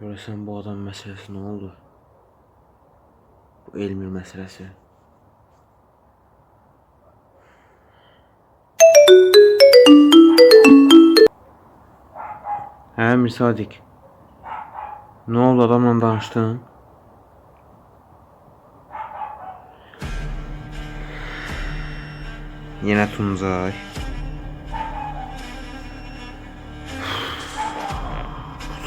Görəsən bu adam meselesi ne oldu? Bu Elmir meselesi. Hə Mir Sadiq. Ne oldu, adamla danıştın? Yine Tuncay.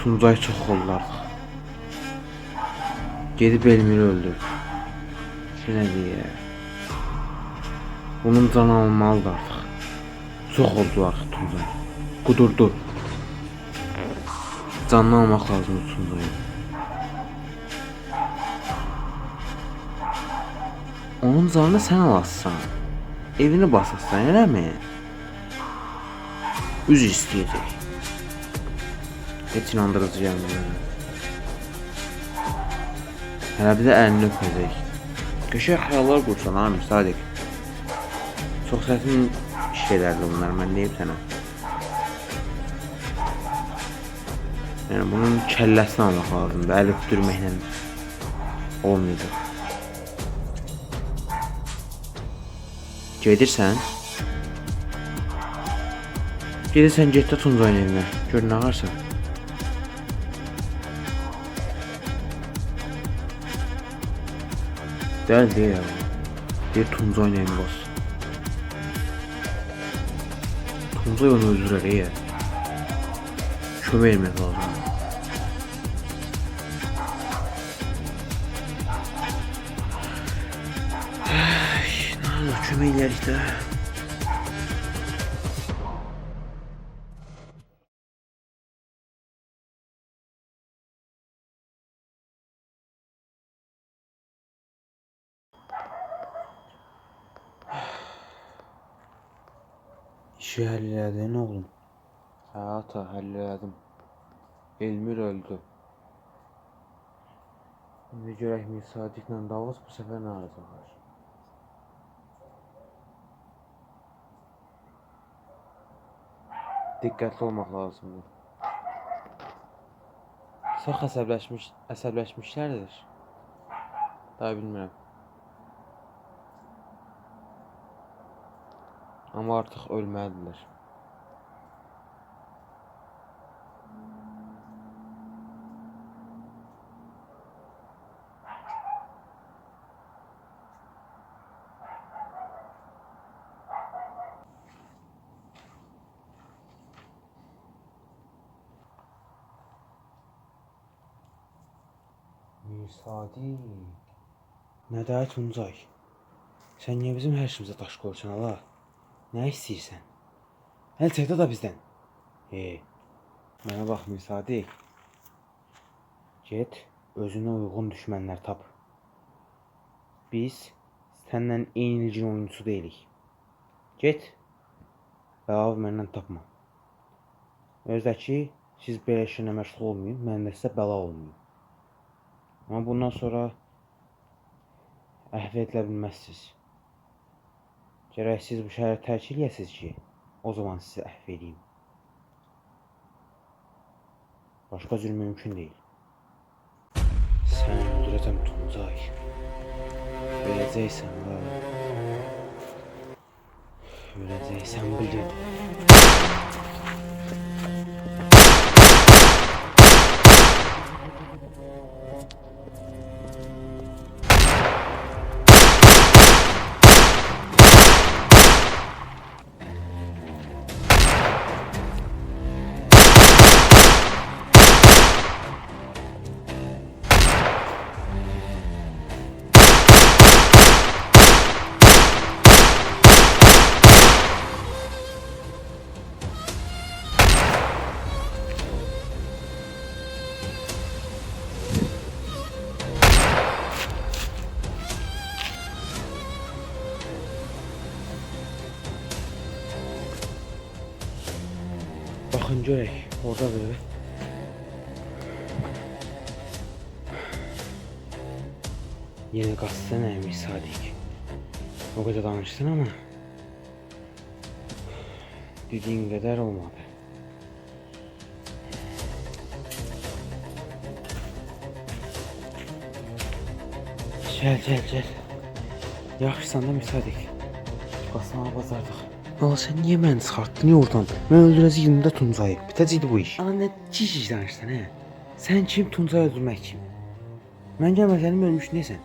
Tuncay çok oldu artık. Gedib Elmir'i öldür. Şuna diye. Bunun canı almalıdır artık. Çok oldu artık Tuncay. Kudurdu. Canını almaq lazımdır Tuncay'ın. Onun canını sen alassan. Evini basassan, elə mi? Üz istəyəcək. Heç inandırıcı gəlmir. Hələ bir də əlini öpəcək. Qəşəng xəyallar qursan ha Mir Sadiq. Çox çətin şeylərdir bunlar, mən deyim sənə. Yəni bunun kəlləsini almaq lazımdır, əl öpdürməklə olmayacaq. Gedirsən? Gedirsən, get də Tuncayın evinə. Gör nə varsa. Dəl deyil ya. Deyir Tuncayın evini bas. Tuncay onu öldürər ya. Kömək etmək lazım. Nə olur, kömək eləyərik də. İşi həll elədin oğlum. Hə ata, həll elədim. Elmir öldü. İndi görək Mir Sadiqlə Davos bu səfər nə alacaqlar? Diqqətli olmaq lazımdır. Çox əsəbləşmişlərdir. Daha bilmirəm. Amma artıq ölməlidirlər. Mir Sadiq. Nə də Tuncay? Sən niyə bizim hər şeyimizə daş qoyursan hala? Nə istəyirsən? Əl çəkdə da bizdən. Mənə bax Mir Sadiq. Get, özünə uyğun düşmənlər tap. Biz səndən eyni ilgin oyuncusu deyilik. Get, bəlav məndən tapma. Özdəki, siz belə işinə məşğul olmayın, mən də sizə bəla olmayın. Amma bundan sonra əhv edilə bilməzsiniz. Gərək siz bu şəhəri tərk eləyəsiniz ki, o zaman sizi əhv edeyim. Başqa cür mümkün deyil. Sən öldürəcəm Tuncay. Öləcəksən ha. Öləcəksən bu gün. Baxın görək, orada böyle. Yine qaçsana Mir Sadiq. O kadar danıştın ama dediğin kadar olmadı. Gel. Yaxşısan da müsadik. Basmağa bazardıq. Ala sen niye məni çıxartdın oradan? Mən öldürəcəydim də Tuncayı. Bitəcəkdi bu iş. Ana nə cici danışsan hə? Sən kim, Tuncayı öldürmək kim? Mən gəlməsənim ölmüş neysən?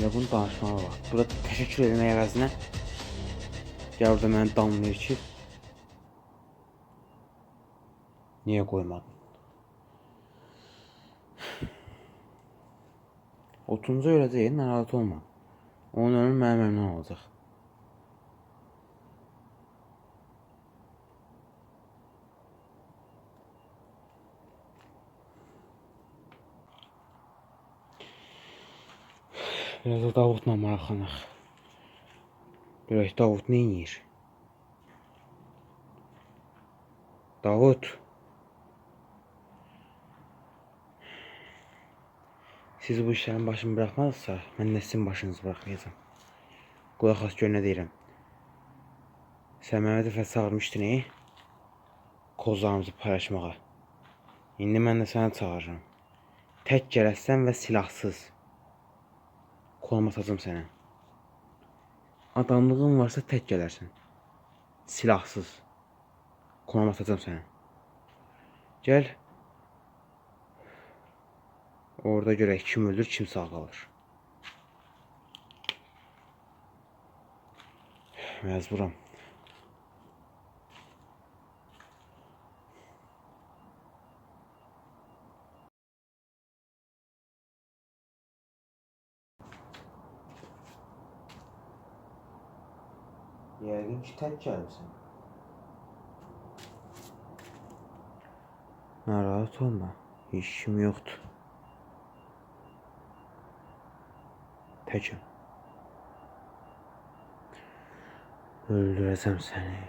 Ya bunu danışmağa bak. Burada təşəkkür etmək əvəzinə gəl orada məni danlayır ki, niyə qoymadın? O Tuncay öləcək, narahat olma. Onun ölümü mənim əlimdən olacaq. Biraz da Davudla maraqlanaq. Görək Davud nə edir? Davud. Siz bu işlərin başını bırakmazsa, mən də sizin başınızı bırakmayacağım. Qulaq as gör nə deyirəm. Sən mənə dəfə çağırmışdın, kozlarımızı paylaşmağa. İndi mən də səni çağırıram. Tək gələsən və silahsız. Kolum atacağım sənə. Adamlığın varsa tək gələrsən. Silahsız. Kolum atacağım sənə. Gəl. Orada görək kim ölür, kim sağ qalır. Məcburam. Yəqin ki tək gəlmisən. Narahat olma. Heç kim yoxdur. Təkəm. Öldürəcəm səni.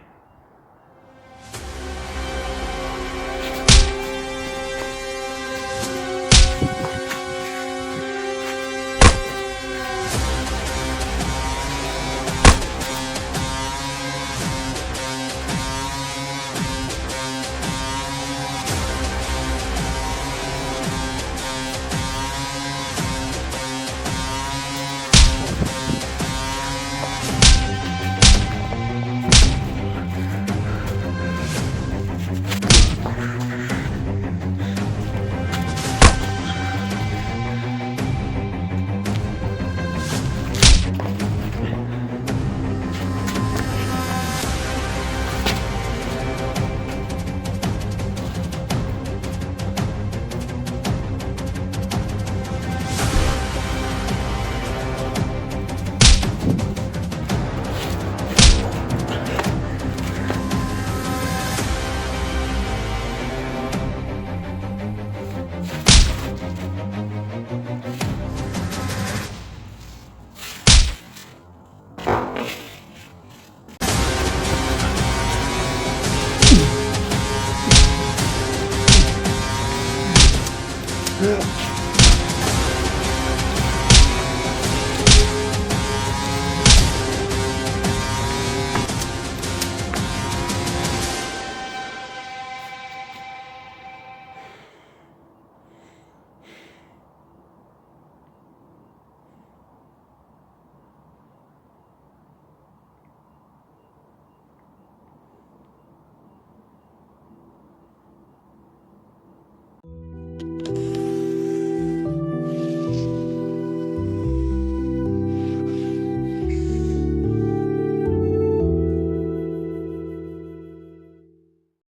Yeah.